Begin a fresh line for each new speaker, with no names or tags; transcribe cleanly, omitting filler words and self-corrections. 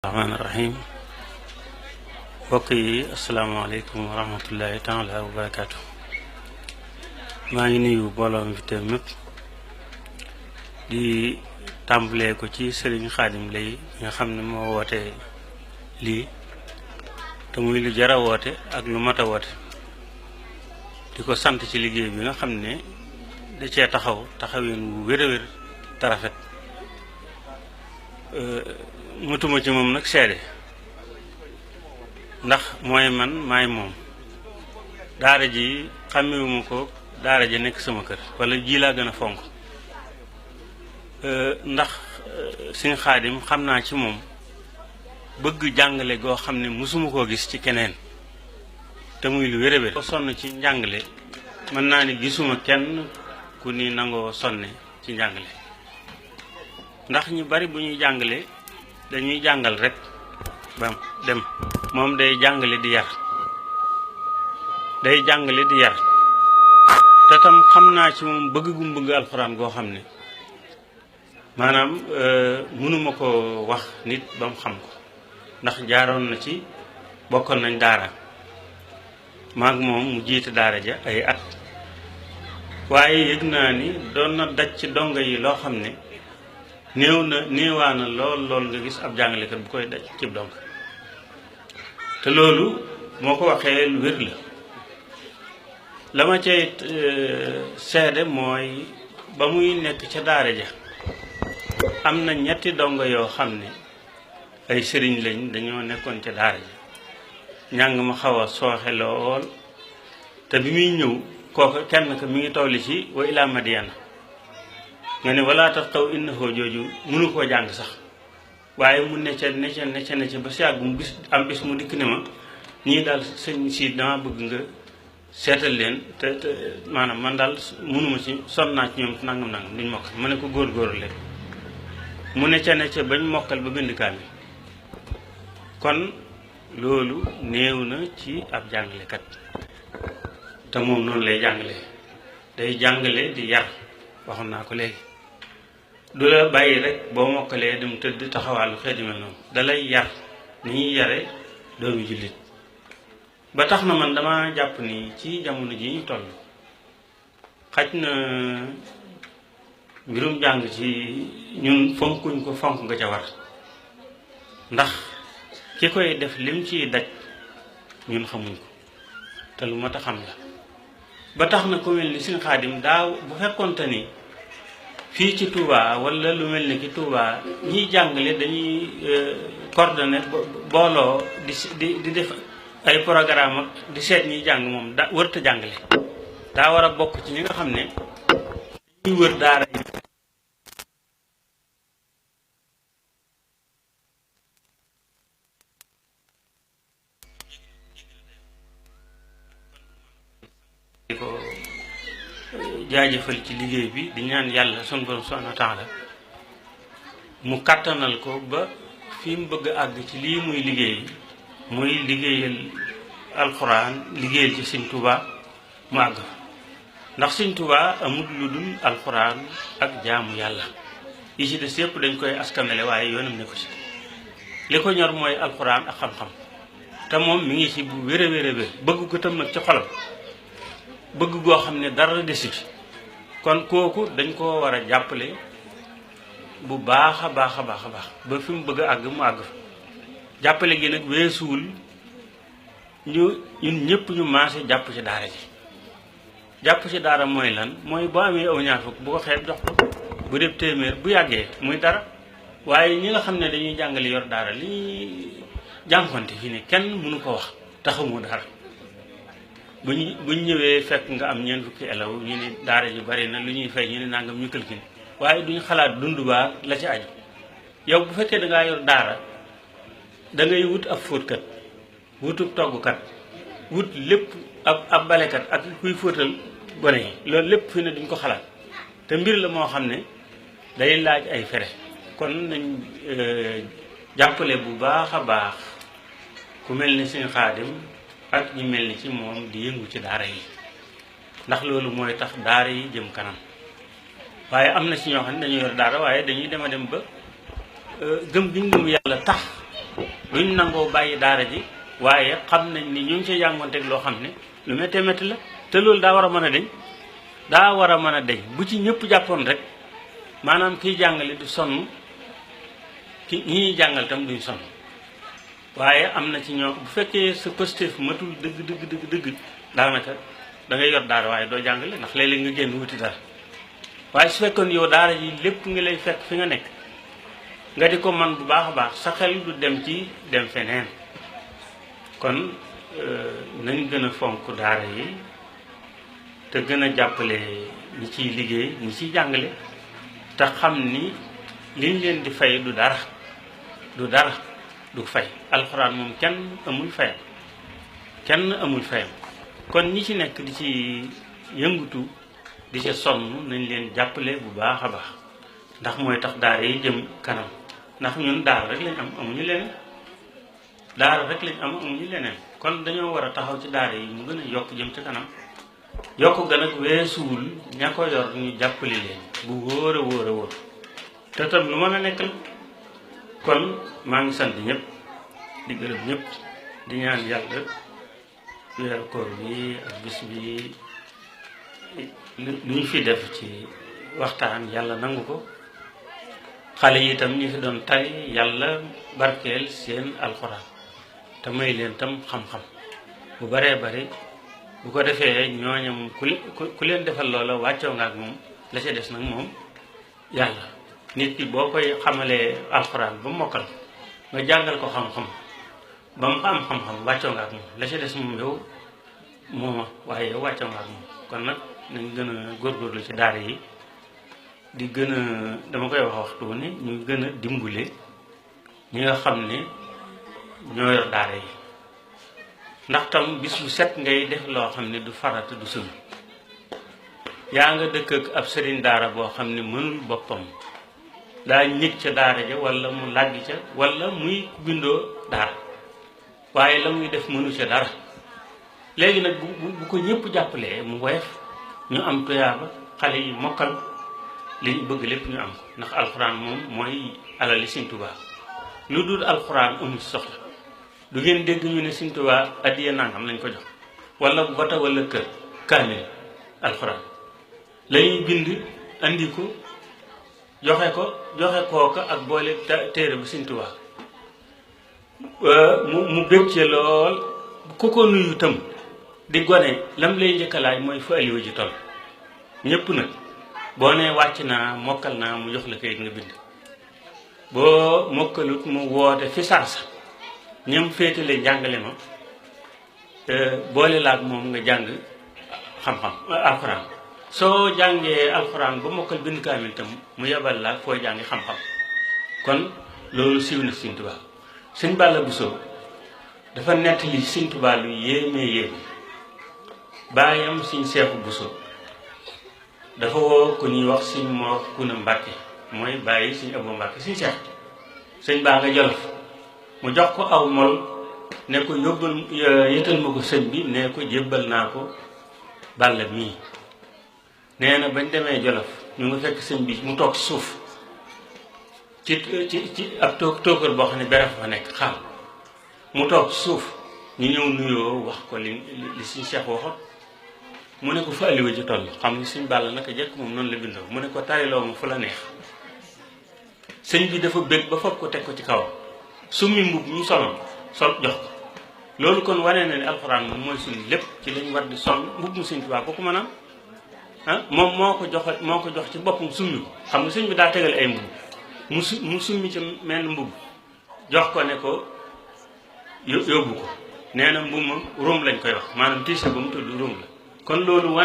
rahmaani rahim mbokk yi asalaamaaleykum wa rahmatullahi taala wa barakaatu. maa ngi nuyu mbooloo mi fi teew mépp di tàmbalee ko ci Sëriñ Xaadim Lay nga xam ne moo woote lii te muy lu jar a woote ak lu mat a woote di ko sant ci liggéey bi nga xam ne da cee taxawin wu wér a wér te rafet. mutuma ci moom nag seede ndax mooy man maay moom daara ji xàmmewuma ko daara ji nekk sama kër wala ji laa gën a fonk ndax Sëriñ Xaadim xam naa ci moom bëgg jàngale goo xam ne mësuma koo gis ci keneen te muy lu wér-wér ko sonn ci njàngale mën naa ni gisuma kenn ku ni nangoo sonne ci njàngale ndax ñu bari bu ñuy jàngale dañuy jàngal rek ba dem moom day jàngale di yar te tam xam naa ci moom bëgg gum bëgg alxuraan goo xam ne maanaam mënuma ko wax nit ba mu xam ko ndax jaaroon na ci bokkoon nañ daara maag moom mu jiite daara ja ay at waaye yëg naa ni doon na daj ci dongo yi loo xam ne néewaana lool nga gis ab jàngalekat bu koy daj cib dong te loolu moo ko waxee lu wér la ma cay seede mooy ba muy nekk ca daara ja am na ñetti dongo yoo xam ne ay sëriñ lañ dañoo nekkoon ca daara ja njàng ma xaw a sooxe lool te bi muy ñëw kooku kenn ka mi ngi tolli ci wa ilaa Madiyana nga ne wala tax taw innahu jooju mënu koo jàng sax waaye mu necca ba si yàgg mu bis mu dikk ne ma ñii daal sëñ si dama bëgg nga seetal leen te maanaam man daal mënuma ci sonn naa ci ñoom nangam duñ mokkal ma ne ko góor-góorlu leen mu necca bañ mokkal ba bind kaamil kon loolu néew na ci ab jàngalekat te moom noonu lay jàngale day jàngale di yar waxoon naa ko léegi du la bàyyi rek boo mokkalee dem tëdd taxawaalu xeeti mel noonu dalay yar ni ñuy yare doomi jullit ba tax na man dama jàpp ni ci jamono ji ñu toll xaj na mbirum jàng ci ñun fonkuñ ko fonk nga ca war ndax ki koy def lim ciy daj ñun xamuñ ko te lu mat a xam la ba tax na ku mel ni Sëriñ Xaadim daaw bu fekkonte ni fii ci Touba wala lu mel ni ki Touba ñiy jàngale dañuy coordonné booloo di def ay programme ak di seet ñiy jàng moom da wërta jàngale daa war a bokk ci ñi nga xam ne ñuy wër daara yi di ko jaajëfal ci liggéey bi di ñaan yàlla sunu borom subhanahu wa taala mu kàttanal ko ba fi mu bëgg a àgg ci lii muy liggéey muy liggéeyal alxuraan liggéeyal ci Sëñ Tuubaa mu àgg ndax Sëñ Tuubaa amul lu dul alxuraan ak jaamu yàlla yi ci des yëpp dañ koy askanale waaye yoonam ne ko ci li ko ñor mooy alxuraan ak xam-xam te moom mi ngi ci bu wér a wér bëgg ko tam nag ci xolam bëgg goo xam ne dara desu ci kon kooku dañ koo war a jàppale bu baax a baax ba fi mu bëgg a àgg mu àgg jàppale gi nag weesuwul ñun ñëpp ñu maase jàpp ci daara ji jàpp ci daara mooy lan mooy boo amee aw ñaar fukk bu ko xeeb jox ko bu dee téeméer bu yàggee muy dara waaye ñi nga xam ne dañuy jàngale yor daara li ñuy jànkonte fii ne kenn mënu ko wax taxamu dara buñ ñëwee fekk nga am ñeent fukki elaw ñu ne daara ji bari na lu ñuy fay ñu ne nangam ñu këlkin waaye duñ xalaat dund baa la ci aju yow bu fekkee da ngaa yor daara da ngay wut ab fóotkat wutub toggkat wut lépp ab balekat ak kuy fóotal gone yi loolu lépp fi ne duñ ko xalaat te mbir la moo xam ne day laaj ay fere kon nañ jàppale bu baax a baax ku mel ni Sëriñ Xaadim ak ñu mel ni ci moom di yëngu ci daara yi ndax loolu mooy tax daara yi jëm kanam waaye am na ci ñoo xam ne dañu yor daara waaye dañuy dem ba gëm gi ñu gëm yàlla tax duñ nangoo bàyyi daara ji waaye xam nañ ni ñu ngi ci jàngoonteeg loo xam ne lu méttee métti la te loolu daa war a mën a deñ daa war a mën a deñ bu ci ñëpp jàppoon rek maanaam kiy jàngale du sonn ki ñi ñuy jàngal tam duñ sonn waaye am na ci ñoo bu fekkee sa pëstéef matul dëgg daanaka da ngay yor daara waaye doo jàngale ndax léeg-léeg nga génn wuti dara waaye su fekkoon yow daara ji lépp nga lay fekk fi nga nekk nga di ko man bu baax a baax sa xel du dem ci dem feneen kon nañ gën a fonk daara yi te gën a jàppale ñi ciy liggéey ñi ciy jàngale te xam ni liñ leen di fay du dara du fay alxuraan moom kenn amul fayam kon ñi ci nekk di ci yëngutu di ci sonn nañ leen jàppale bu baax a baax ndax mooy tax daara yi jëm kanam ndax ñun daara rek lañ am amuñu leneen kon dañoo war a taxaw ci daara yi mu gën a yokk jëm ci kanam yokk ga nag weesuwul ña ko yor ñu jàppale leen bu wóor a wóor te tam lu mën a nekk la kon maa ngi sant ñëpp di gërëm ñëpp di ñaan yàlla weeru koor bi ak bis bi lu ñu fi def ci waxtaan yàlla nangu ko xale yi itam ñi fi doon tari yàlla barkeel seen alxuraan te may leen tam xam-xam bu baree bari bu ko defee ñooñam ku leen defal loola wàccoo nga ak moom la ca des nag moom yàlla nit ki boo koy xamalee alxuraan ba mokkal nga jàngal ko xam-xam ba mu am xam-xam wàccoo nga ak moom la ca des moom yow mooma waaye yow wàccoo nga ak moom kon nag nañ gën a góorgóorlu ci daara yi di gën a dama koy wax waxtu ne ñu gën a dimbule ñi nga xam ne ñoo yor daara yi ndax tam bis bu set ngay def loo xam ne du farata du sunna yaa nga dëkk ak ab sëriñ daara boo xam ne mënul boppam daa ñëg ca daara ja wala mu làggi ca wala muy bindoo daara waaye la muy def mënu ca dara léegi nag bu ko ñëpp jàppalee mu woyof ñu am tuyaaba xale yi mokkal li ñu bëgg lépp ñu am ko ndax alxuraan moom mooy alali Sëriñ Tuubaa lu dul alxuraan amul soxla du ngeen dégg ñu ne Sëriñ Tuubaa addiya nangam lañ ko jox wala bota wala kër kaamil alxuraan lañuy bind andi ko joxe kooka ak boole téere bu Sëriñ Tuubaa mu bég ci lool ku ko nuyu tam di gone lam lay njëkkalaay mooy fa aliwa ji toll ñëpp nag boo nee wàcc naa mokkal naa mu jox la kayit nga bind boo mokkalut mu woote fi sarsa ñam féetale jàngale ma boole laak moom nga jàng xam-xam alxuraan soo jàngee alxuraan ba mokkal bind kaamil tam mu yebal laak foo jàngi xam-xam kon loolu siiw na Sëriñ Tuubaa Sëñ Balla Bousso dafa nettali Sëriñ Tuubaa lu yéeme baayam Sëñ Seexu Bousso dafa woo ku ñuy wax Sëñ Mor Kuna Mbàkke mooy bàyyi Sëñ Abo Mbàkke Sëñ Seex sëñ baa nga Jolof mu jox ko aw mol ne ko yëtal ma ko sëñ bi ne ko jébbal naa ko Balla mii nee na bañ demee Jolof ñu nga fekk sëñ bi mu toog suuf ci ab tookër boo xam ne beref fa nekk xaal mu toog suuf ñu ñëw nuyoo wax ko li Sëñ Seex waxoon mu ne ko fa aliwa ji toll xam nga Sëñ Balla naka jekk moom noonu la bindoo mu ne ko tariloo ma fu la neex sëñ bi dafa bëgg ba foog ko teg ko ci kawam summi mbubb ñu sol jox ko loolu kon wane na ne alxuraan moom mooy suñu lépp ci lañ war di sol mbubb mu Sëñ Tuubaa ko mën a moom moo ko jox ci boppam summi ko xam nga sëñ bi daa tegale ay mbubb mu summi ci mel mbubb jox ko ne ko yóbbu ko nee na mbubb ma róom lañ koy wax maanaam tiise ba mu tudd róom la kon loolu wane